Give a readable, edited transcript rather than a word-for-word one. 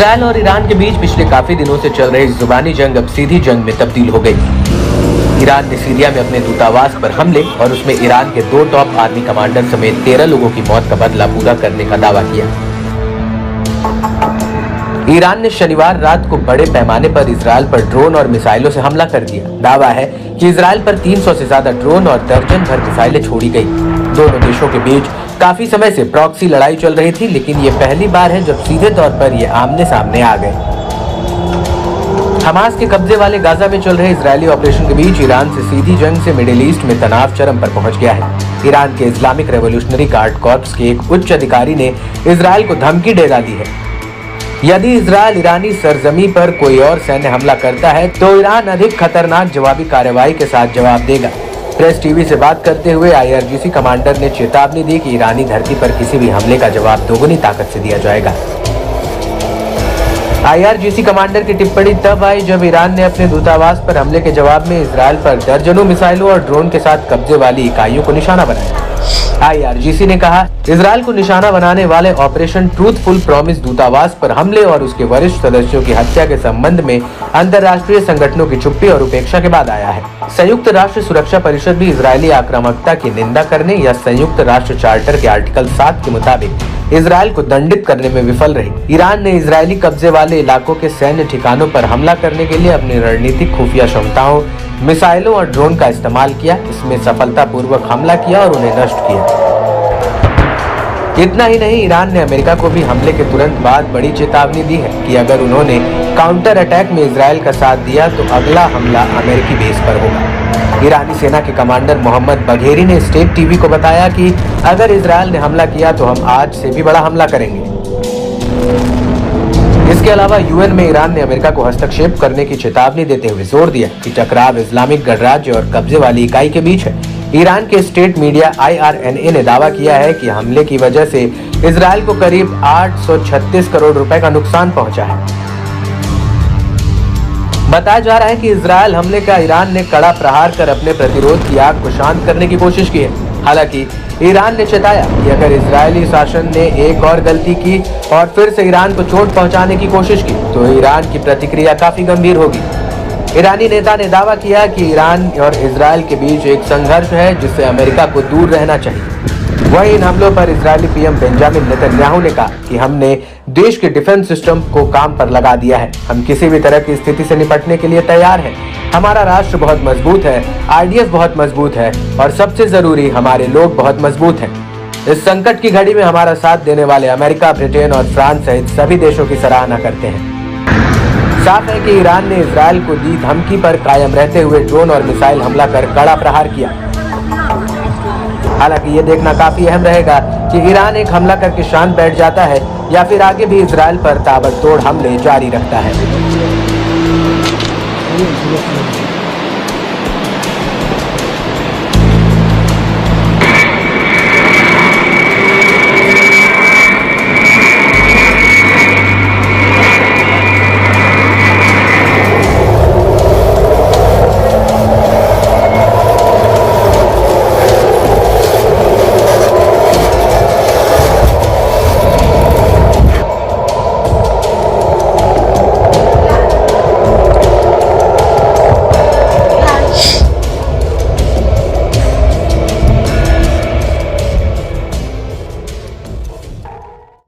Israel और Iran के बीच पिछले काफी दिनों से चल रही जुबानी जंग अब सीधी जंग में तब्दील हो गई। ईरान ने सीरिया में अपने दूतावास पर हमले और उसमें ईरान के 2 टॉप आर्मी कमांडर समेत 13 लोगों की मौत का बदला पूरा करने का दावा किया। ईरान ने शनिवार रात को बड़े पैमाने पर इजरायल पर ड्रोन और मिसाइलों से हमला कर दिया। दावा है कि इजरायल पर 300 से ज्यादा ड्रोन और दर्जन भर मिसाइलें छोड़ी गई। दोनों देशों के बीच काफी समय से प्रॉक्सी लड़ाई चल रही थी, लेकिन ये पहली बार है जब सीधे तौर पर ये आमने सामने आ गए। हमास के कब्जे वाले गाजा में चल रहे इजरायली ऑपरेशन के बीच ईरान से सीधी जंग से मिडिल ईस्ट में तनाव चरम पर पहुंच गया है। ईरान के इस्लामिक रेवोल्यूशनरी गार्ड कॉर्प्स के एक उच्च अधिकारी ने इजरायल को धमकी दे डाली है। यदि इजरायल ईरानी सरजमी पर कोई और सैन्य हमला करता है तो ईरान अधिक खतरनाक जवाबी कार्रवाई के साथ जवाब देगा। प्रेस टीवी से बात करते हुए IRGC कमांडर ने चेतावनी दी कि ईरानी धरती पर किसी भी हमले का जवाब दोगुनी ताकत से दिया जाएगा। IRGC कमांडर की टिप्पणी तब आई जब ईरान ने अपने दूतावास पर हमले के जवाब में इजरायल पर दर्जनों मिसाइलों और ड्रोन के साथ कब्जे वाली इकाइयों को निशाना बनाया। IRGC ने कहा, इजरायल को निशाना बनाने वाले ऑपरेशन ट्रूथफुल प्रॉमिस दूतावास पर हमले और उसके वरिष्ठ सदस्यों की हत्या के संबंध में अंतर्राष्ट्रीय संगठनों की चुप्पी और उपेक्षा के बाद आया है। संयुक्त राष्ट्र सुरक्षा परिषद भी इजरायली आक्रामकता की निंदा करने या संयुक्त राष्ट्र चार्टर के आर्टिकल 7 के मुताबिक इजरायल को दंडित करने में विफल रही। ईरान ने इजरायली कब्जे वाले इलाकों के सैन्य ठिकानों पर हमला करने के लिए अपनी रणनीतिक खुफिया क्षमताओं, मिसाइलों और ड्रोन का इस्तेमाल किया। इसमें सफलतापूर्वक हमला किया और उन्हें नष्ट किया। इतना ही नहीं, ईरान ने अमेरिका को भी हमले के तुरंत बाद बड़ी चेतावनी दी है कि अगर उन्होंने काउंटर अटैक में इजरायल का साथ दिया तो अगला हमला अमेरिकी बेस पर होगा। ईरानी सेना के कमांडर मोहम्मद बघेरी ने स्टेट टीवी को बताया कि अगर इजरायल ने हमला किया तो हम आज से भी बड़ा हमला करेंगे। इसके अलावा UN में ईरान ने अमेरिका को हस्तक्षेप करने की चेतावनी देते हुए जोर दिया कि टकराव इस्लामिक गणराज्य और कब्जे वाली इकाई के बीच है। ईरान के स्टेट मीडिया IRNA ने दावा किया है कि हमले की वजह से इजरायल को करीब 836 करोड़ रुपए का नुकसान पहुंचा है। बताया जा रहा है कि इजरायल हमले का ईरान ने कड़ा प्रहार कर अपने प्रतिरोध की आग को शांत करने की कोशिश की है। हालांकि ईरान ने चेताया कि अगर इजरायली शासन ने एक और गलती की और फिर से ईरान को चोट पहुंचाने की कोशिश की तो ईरान की प्रतिक्रिया काफी गंभीर होगी। ईरानी नेता ने दावा किया कि ईरान और इजरायल के बीच एक संघर्ष है जिससे अमेरिका को दूर रहना चाहिए। वहीं इन हमलों पर इजरायली PM बेंजामिन नेतन्याहू ने कहा कि हमने देश के डिफेंस सिस्टम को काम पर लगा दिया है। हम किसी भी तरह की स्थिति से निपटने के लिए तैयार हैं। हमारा राष्ट्र बहुत मजबूत है, IDF बहुत मजबूत है और सबसे जरूरी हमारे लोग बहुत मजबूत हैं। इस संकट की घड़ी में हमारा साथ देने वाले अमेरिका, ब्रिटेन और फ्रांस सहित सभी देशों की सराहना करते हैं। साफ है कि ईरान ने इजरायल को दी धमकी पर कायम रहते हुए ड्रोन और मिसाइल हमला कर कड़ा प्रहार किया। हालांकि ये देखना काफी अहम रहेगा कि ईरान एक हमला करके शांत बैठ जाता है या फिर आगे भी इजरायल पर ताबड़तोड़ हमले जारी रखता है।